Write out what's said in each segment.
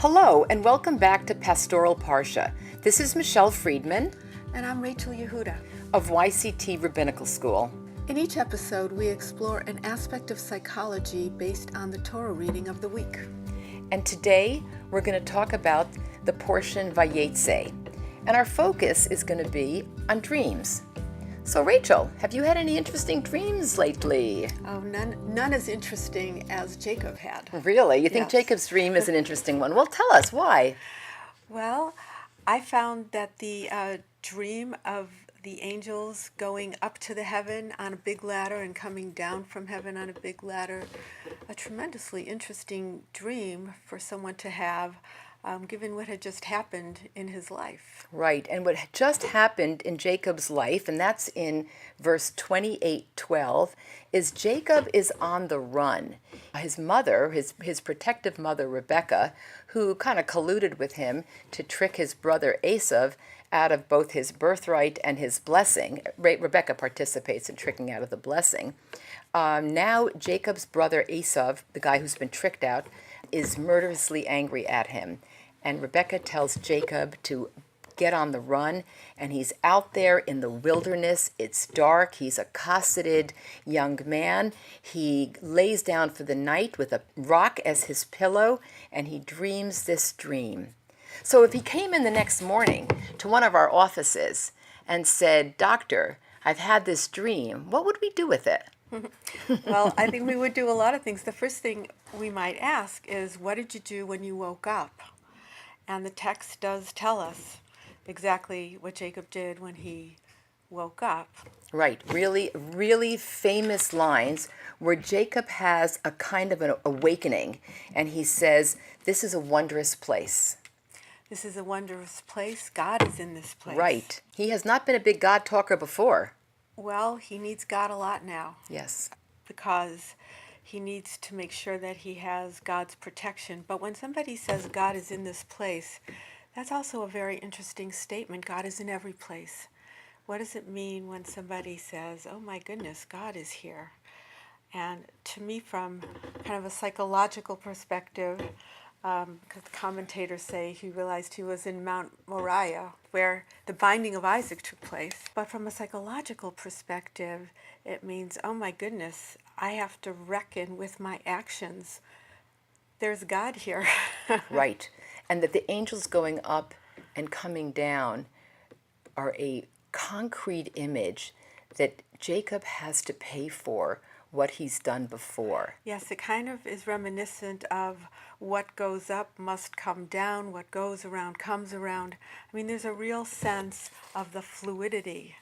Hello, and welcome back to Pastoral Parsha. This is Michelle Friedman And I'm Rachel Yehuda. of VaYeitzei Rabbinical School. In each episode, we explore an aspect of psychology based on the Torah reading of the week. And today we're going to talk about the portion VaYeitzei. And our focus is going to be on dreams. So Rachel, have you had any interesting dreams lately? Oh, none as interesting as Jacob had. Really? You think Yes. Jacob's dream is an interesting one? Well, tell us why. Well, I found that the dream of the angels going up to the heaven on a big ladder and coming down from heaven on a big ladder, a tremendously interesting dream for someone to have, given what had just happened in his life. Right, and what just happened in Jacob's life, and that's in verse 28:12, is Jacob is on the run. His mother, his protective mother, Rebekah, who kind of colluded with him to trick his brother Esau out of both his birthright and his blessing. Rebekah participates in tricking out of the blessing. Now Jacob's brother Esau, the guy who's been tricked out, is murderously angry at him. And Rebekah tells Jacob to get on the run, and he's out there in the wilderness. It's dark. He's a cosseted young man. He lays down for the night with a rock as his pillow, and he dreams this dream. So if he came in the next morning to one of our offices and said, "Doctor, I've had this dream," what would we do with it? Well, I think we would do a lot of things. The first thing we might ask is, what did you do when you woke up? And the text does tell us exactly what Jacob did when he woke up. Right, really, really famous lines where Jacob has a kind of an awakening, and he says, "This is a wondrous place." This is a wondrous place. God is in this place. Right. He has not been a big God talker before. Well, he needs God a lot now Yes. because he needs to make sure that he has God's protection. But when somebody says God is in this place, that's also a very interesting statement. God is in every place. What does it mean when somebody says, "Oh my goodness, God is here"? And to me, from kind of a psychological perspective, because commentators say he realized he was in Mount Moriah, where the binding of Isaac took place. But from a psychological perspective, it means, oh my goodness, I have to reckon with my actions. There's God here. Right. And that the angels going up and coming down are a concrete image that Jacob has to pay for what he's done before. Yes, it kind of is reminiscent of what goes up must come down, what goes around comes around. I mean, there's a real sense of the fluidity,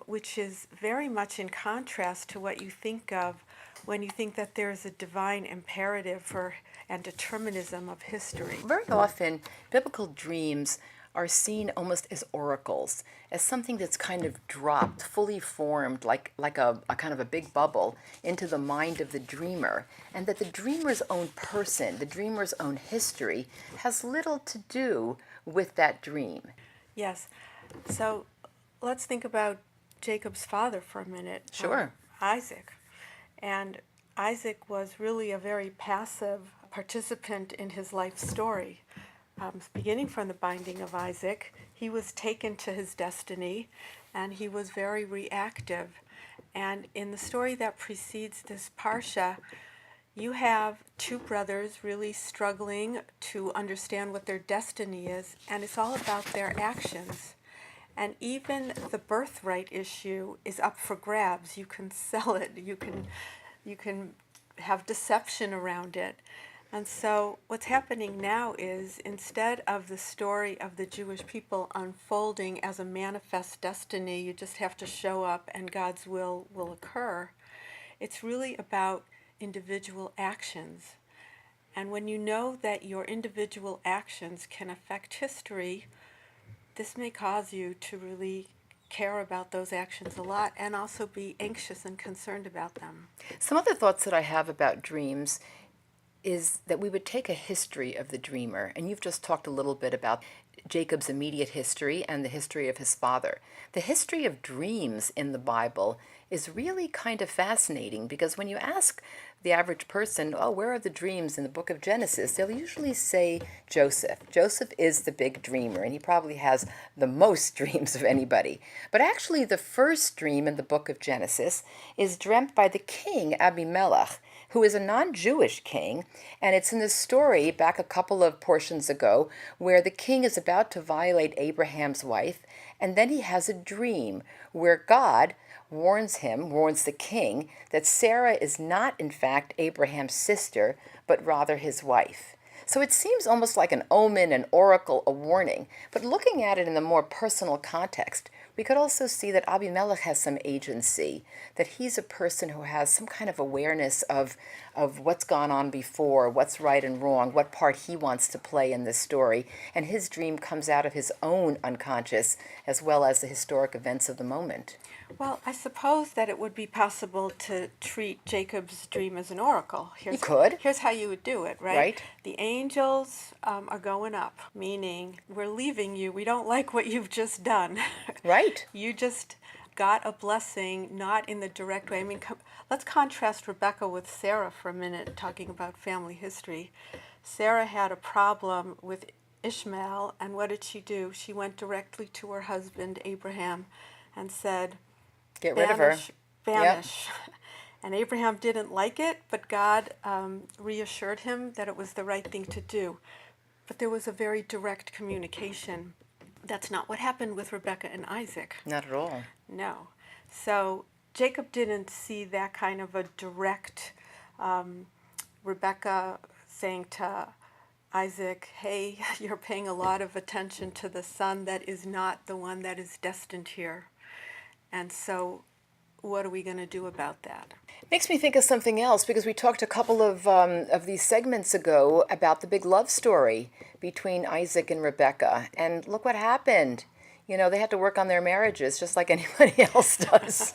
which is very much in contrast to what you think of when you think that there's a divine imperative for and determinism of history. Very often, biblical dreams are seen almost as oracles, as something that's kind of dropped, fully formed, like a kind of a big bubble into the mind of the dreamer, and that the dreamer's own person, the dreamer's own history, has little to do with that dream. Yes. So let's think about Jacob's father for a minute. Sure. Isaac. And Isaac was really a very passive participant in his life story. Beginning from the binding of Isaac, he was taken to his destiny, and he was very reactive. And in the story that precedes this Parsha, you have two brothers really struggling to understand what their destiny is, and it's all about their actions. And even the birthright issue is up for grabs. You can sell it. You can have deception around it. And so what's happening now is, instead of the story of the Jewish people unfolding as a manifest destiny, you just have to show up and God's will occur, it's really about individual actions. And when you know that your individual actions can affect history, this may cause you to really care about those actions a lot and also be anxious and concerned about them. Some other thoughts that I have about dreams is that we would take a history of the dreamer, and you've just talked a little bit about Jacob's immediate history and the history of his father. The history of dreams in the Bible is really kind of fascinating, because when you ask the average person, oh, where are the dreams in the book of Genesis, they'll usually say Joseph. Joseph is the big dreamer, and he probably has the most dreams of anybody. But actually, the first dream in the book of Genesis is dreamt by the king Abimelech, who is a non-Jewish king, and it's in this story back a couple of portions ago where the king is about to violate Abraham's wife, and then he has a dream where God warns the king, that Sarah is not in fact Abraham's sister, but rather his wife. So it seems almost like an omen, an oracle, a warning. But looking at it in a more personal context, we could also see that Abimelech has some agency, that he's a person who has some kind of awareness of what's gone on before, what's right and wrong, what part he wants to play in this story. And his dream comes out of his own unconscious as well as the historic events of the moment. Well, I suppose that it would be possible to treat Jacob's dream as an oracle. You could. Here's how you would do it, right? Right. The angels are going up, meaning we're leaving you. We don't like what you've just done. Right. You just got a blessing, not in the direct way. I mean, let's contrast Rebecca with Sarah for a minute, talking about family history. Sarah had a problem with Ishmael, and what did she do? She went directly to her husband, Abraham, and said, Get rid of her. Vanish. Yep. And Abraham didn't like it, but God reassured him that it was the right thing to do. But there was a very direct communication. That's not what happened with Rebecca and Isaac. Not at all. No. So Jacob didn't see that kind of a direct Rebecca saying to Isaac, hey, you're paying a lot of attention to the son that is not the one that is destined here. And so what are we going to do about that? Makes me think of something else, because we talked a couple of these segments ago about the big love story between Isaac and Rebecca. And look what happened. You know, they had to work on their marriages just like anybody else does.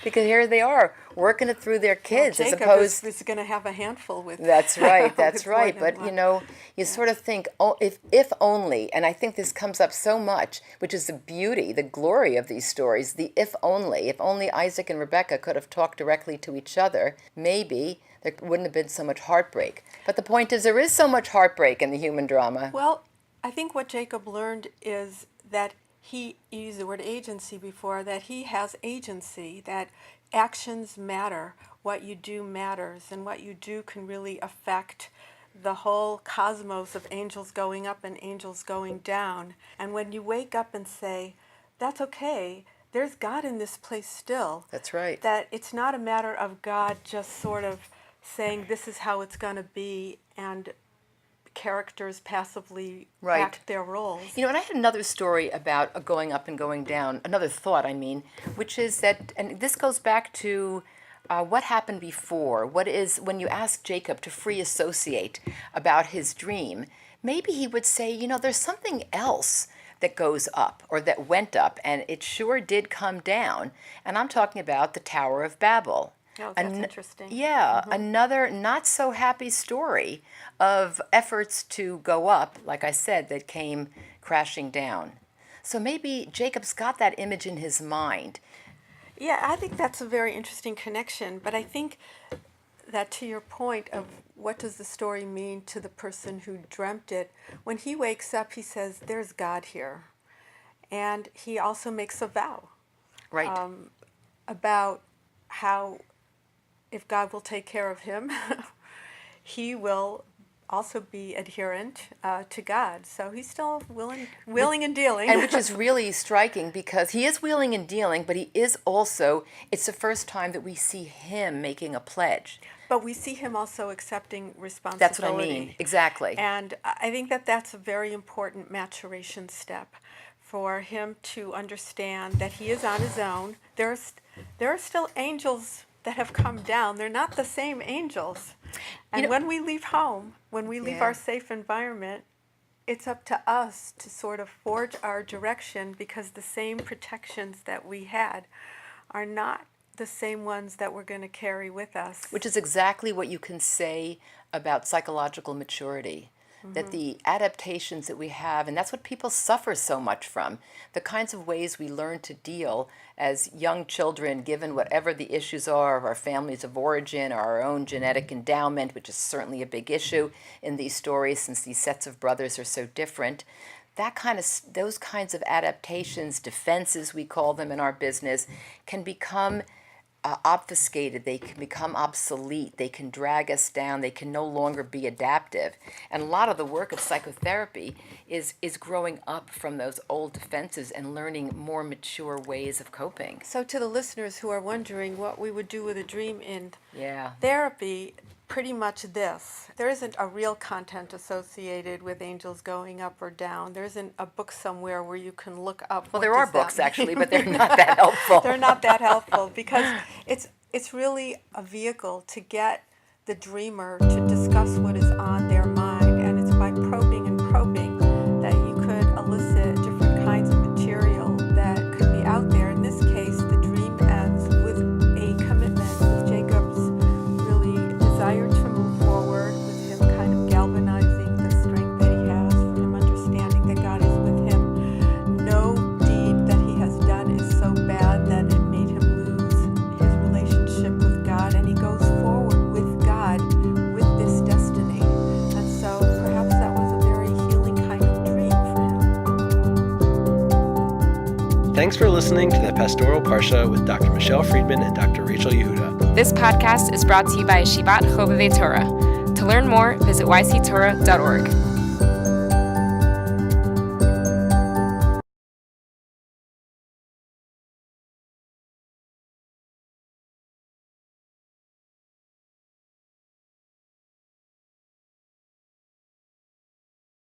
Because here they are, working it through their kids. Well, Jacob as opposed is going to have a handful with. That's right, that's with right. But, you know, you sort of think, oh, if only, and I think this comes up so much, which is the beauty, the glory of these stories, the if only Isaac and Rebecca could have talked directly to each other, maybe there wouldn't have been so much heartbreak. But the point is, there is so much heartbreak in the human drama. Well, I think what Jacob learned is that he used the word agency before, that he has agency, that actions matter, what you do matters, and what you do can really affect the whole cosmos of angels going up and angels going down. And when you wake up and say, that's okay, there's God in this place still. That's right. That it's not a matter of God just sort of saying this is how it's going to be and characters passively act their roles. You know, and I had another story about going up and going down, another thought, I mean, which is that, and this goes back to what happened before. What is, when you ask Jacob to free associate about his dream, maybe he would say, you know, there's something else that goes up or that went up, and it sure did come down. And I'm talking about the Tower of Babel. Oh, that's interesting. Yeah, another not so happy story of efforts to go up, like I said, that came crashing down. So maybe Jacob's got that image in his mind. Yeah, I think that's a very interesting connection. But I think that to your point of what does the story mean to the person who dreamt it, when he wakes up, he says, there's God here. And he also makes a vow. Right. About how if God will take care of him, he will also be adherent to God. So he's still willing and dealing. And which is really striking, because he is wheeling and dealing, but he is also, it's the first time that we see him making a pledge. But we see him also accepting responsibility. That's what I mean, exactly. And I think that that's a very important maturation step for him to understand that he is on his own. There are still angels that have come down. They're not the same angels. And when we leave home, when we leave our safe environment, it's up to us to sort of forge our direction, because the same protections that we had are not the same ones that we're going to carry with us. Which is exactly what you can say about psychological maturity. that the adaptations that we have, and that's what people suffer so much from, the kinds of ways we learn to deal as young children, given whatever the issues are of our families of origin or our own genetic endowment, which is certainly a big issue in these stories since these sets of brothers are so different. Those kinds of adaptations, defenses we call them in our business, can become obfuscated, they can become obsolete, they can drag us down, they can no longer be adaptive. And a lot of the work of psychotherapy is growing up from those old defenses and learning more mature ways of coping. So to the listeners who are wondering what we would do with a dream in Yeah. therapy, pretty much this. There isn't a real content associated with angels going up or down. There isn't a book somewhere where you can look up. Well, there are books actually, but they're not that helpful. They're not that helpful because it's really a vehicle to get the dreamer to discuss what is on their mind, and it's by probing and probing that you could elicit different kinds of material that could be out there. In this case, the dream ends with a commitment, with Jacob's really desire to move forward, with him kind of galvanizing the strength that he has, with him understanding that God is with him. No deed that he has done is so bad that it made him lose his relationship with God, and he goes forward with God with this destiny. And so perhaps that was a very healing kind of dream for him. Thanks for listening to the Pastoral Parsha with Dr. Michelle Friedman and Dr. Rachel Yehuda. This podcast is brought to you by Yeshivat Chovevei Torah. To learn more, visit yctorah.org.